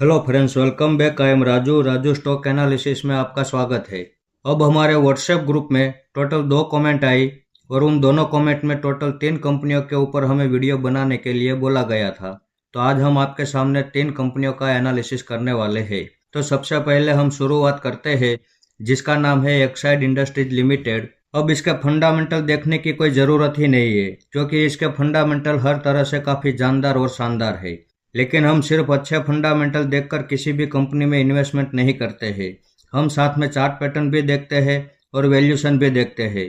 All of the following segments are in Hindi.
Hello friends, welcome back. I am Raju stock analysis में आपका स्वागत है। अब हमारे व्हाट्सएप ग्रुप में टोटल 2 कमेंट आई और उन दोनों कमेंट में टोटल 3 कंपनियों के ऊपर हमें वीडियो बनाने के लिए बोला गया था। तो आज हम आपके सामने 3 कंपनियों का एनालिसिस करने वाले हैं। तो सबसे पहले हम शुरुआत करते हैं, जिसका नाम है एक्साइड इंडस्ट्रीज लिमिटेड। अब इसके फंडामेंटल देखने की कोई ज़रूरत ही नहीं है, क्योंकि इसके फंडामेंटल हर तरह से काफ़ी जानदार और शानदार है। लेकिन हम सिर्फ अच्छे फंडामेंटल देखकर किसी भी कंपनी में इन्वेस्टमेंट नहीं करते हैं। हम साथ में चार्ट पैटर्न भी देखते हैं और वैल्यूशन भी देखते हैं।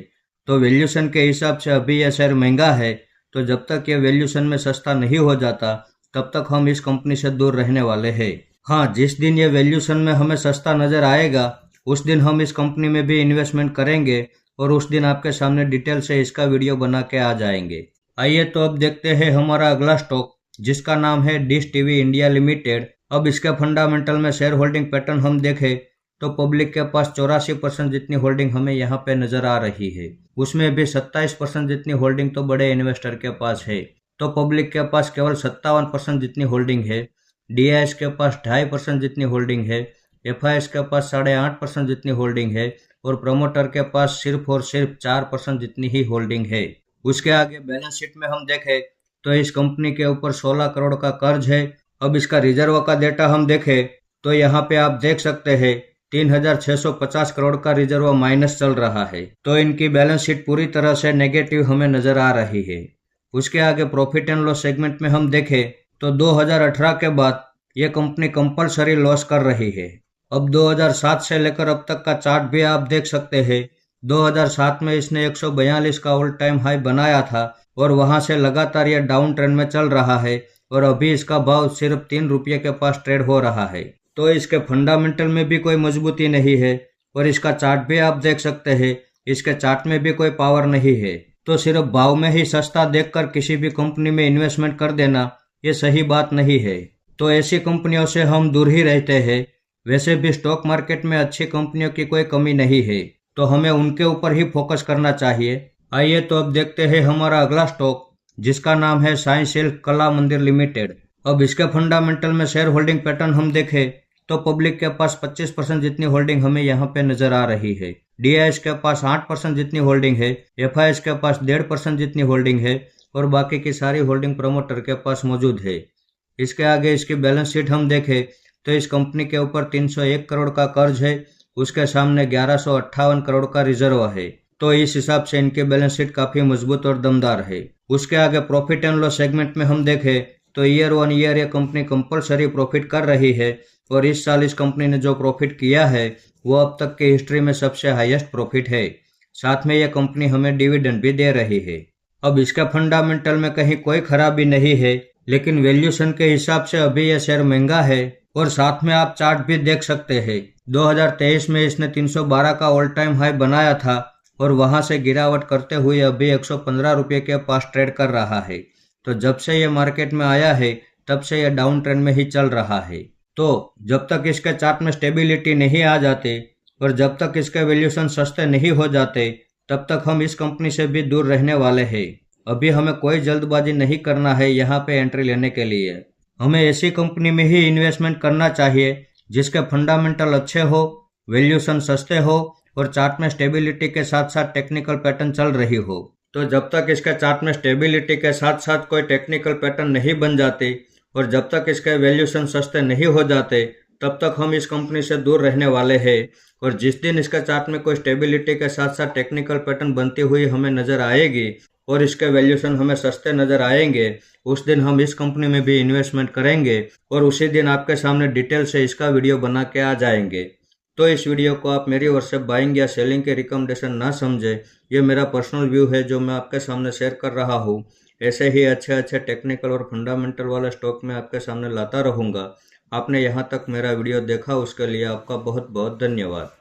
तो वैल्यूशन के हिसाब से अभी यह शेयर महंगा है, तो जब तक ये वैल्यूशन में सस्ता नहीं हो जाता तब तक हम इस कंपनी से दूर रहने वाले हैं। हाँ, जिस दिन ये वैल्यूशन में हमें सस्ता नज़र आएगा उस दिन हम इस कंपनी में भी इन्वेस्टमेंट करेंगे और उस दिन आपके सामने डिटेल से इसका वीडियो बना के आ जाएंगे। आइए तो अब देखते हैं हमारा अगला स्टॉक, जिसका नाम है डिश टीवी इंडिया लिमिटेड। अब इसके फंडामेंटल में शेयर होल्डिंग पैटर्न हम देखें तो पब्लिक के पास 84% जितनी होल्डिंग हमें यहाँ पे नजर आ रही है। उसमें भी 27% जितनी होल्डिंग तो बड़े इन्वेस्टर के पास है। तो पब्लिक के पास केवल 57% जितनी होल्डिंग है। डीआईएस के पास 2.5% जितनी होल्डिंग है। एफआईएस के पास 8.5% जितनी होल्डिंग है और प्रमोटर के पास सिर्फ और सिर्फ 4% जितनी ही होल्डिंग है। उसके आगे बैलेंस शीट में हम देखें तो इस कंपनी के ऊपर 16 करोड़ का कर्ज है। अब इसका रिजर्व का डेटा हम देखें तो यहाँ पे आप देख सकते हैं 3,650 करोड़ का रिजर्व माइनस चल रहा है। तो इनकी बैलेंस शीट पूरी तरह से नेगेटिव हमें नजर आ रही है। उसके आगे प्रॉफिट एंड लॉस सेगमेंट में हम देखें तो 2018 के बाद ये कंपनी कंपलसरी लॉस कर रही है। अब 2007 से लेकर अब तक का चार्ट भी आप देख सकते हैं। 2007 में इसने 142 का ऑल टाइम हाई बनाया था और वहां से लगातार ये डाउन ट्रेंड में चल रहा है और अभी इसका भाव सिर्फ 3 रुपये के पास ट्रेड हो रहा है। तो इसके फंडामेंटल में भी कोई मजबूती नहीं है और इसका चार्ट भी आप देख सकते हैं। इसके चार्ट में भी कोई पावर नहीं है। तो सिर्फ भाव में ही सस्ता देखकर किसी भी कंपनी में इन्वेस्टमेंट कर देना ये सही बात नहीं है। तो ऐसी कंपनियों से हम दूर ही रहते हैं। वैसे भी स्टॉक मार्केट में अच्छी कंपनियों की कोई कमी नहीं है, तो हमें उनके ऊपर ही फोकस करना चाहिए। आइए तो अब देखते हैं हमारा अगला स्टॉक, जिसका नाम है साई सिल्क कला मंदिर लिमिटेड। अब इसके फंडामेंटल में शेयर होल्डिंग पैटर्न हम देखें तो पब्लिक के पास 25% जितनी होल्डिंग हमें यहाँ पे नजर आ रही है। डीआईएस के पास 8% जितनी होल्डिंग है। एफआईएस के पास 1.5% जितनी होल्डिंग है और बाकी की सारी होल्डिंग प्रमोटर के पास मौजूद है। इसके आगे इसकी बैलेंस शीट हम देखें तो इस कंपनी के ऊपर 301 करोड़ का कर्ज है। उसके सामने 1158 करोड़ का रिजर्व है। तो इस हिसाब से इनकी बैलेंस शीट काफी मजबूत और दमदार है। उसके आगे प्रॉफिट एंड लॉस सेगमेंट में हम देखें तो ईयर ऑन ईयर ये कंपनी कंपलसरी प्रॉफिट कर रही है और इस साल इस कंपनी ने जो प्रॉफिट किया है वो अब तक की हिस्ट्री में सबसे हाईएस्ट प्रॉफिट है। साथ में यह कंपनी हमें डिविडेंड भी दे रही है। अब इसका फंडामेंटल में कहीं कोई खराबी नहीं है, लेकिन वैल्यूशन के हिसाब से अभी यह शेयर महंगा है। और साथ में आप चार्ट भी देख सकते हैं। 2023 में इसने 312 का ऑल टाइम हाई बनाया था और वहां से गिरावट करते हुए अभी 115 रुपये के पास ट्रेड कर रहा है। तो जब से ये मार्केट में आया है तब से ये डाउन ट्रेंड में ही चल रहा है। तो जब तक इसके चार्ट में स्टेबिलिटी नहीं आ जाते और जब तक इसके वैल्यूशन सस्ते नहीं हो जाते तब तक हम इस कंपनी से भी दूर रहने वाले हैं। अभी हमें कोई जल्दबाजी नहीं करना है यहाँ पे एंट्री लेने के लिए। हमें ऐसी कंपनी में ही इन्वेस्टमेंट करना चाहिए जिसके फंडामेंटल अच्छे हो, वैल्यूशन सस्ते हो और चार्ट में स्टेबिलिटी के साथ साथ टेक्निकल पैटर्न चल रही हो। तो जब तक इसके चार्ट में स्टेबिलिटी के साथ साथ कोई टेक्निकल पैटर्न नहीं बन जाते और जब तक इसके वैल्यूशन सस्ते नहीं हो जाते तब तक हम इस कंपनी से दूर रहने वाले हैं। और जिस दिन इसका चार्ट में कोई स्टेबिलिटी के साथ साथ टेक्निकल पैटर्न बनती हुई हमें नजर आएगी और इसके वैल्यूशन हमें सस्ते नजर आएंगे, उस दिन हम इस कंपनी में भी इन्वेस्टमेंट करेंगे और उसी दिन आपके सामने डिटेल से इसका वीडियो बना के आ जाएंगे। तो इस वीडियो को आप मेरी ओर से बाइंग या सेलिंग के रिकमेंडेशन ना समझे। ये मेरा पर्सनल व्यू है जो मैं आपके सामने शेयर कर रहा हूँ। ऐसे ही अच्छे अच्छे टेक्निकल और फंडामेंटल वाले स्टॉक में आपके सामने लाता रहूँगा। आपने यहाँ तक मेरा वीडियो देखा उसके लिए आपका बहुत बहुत धन्यवाद।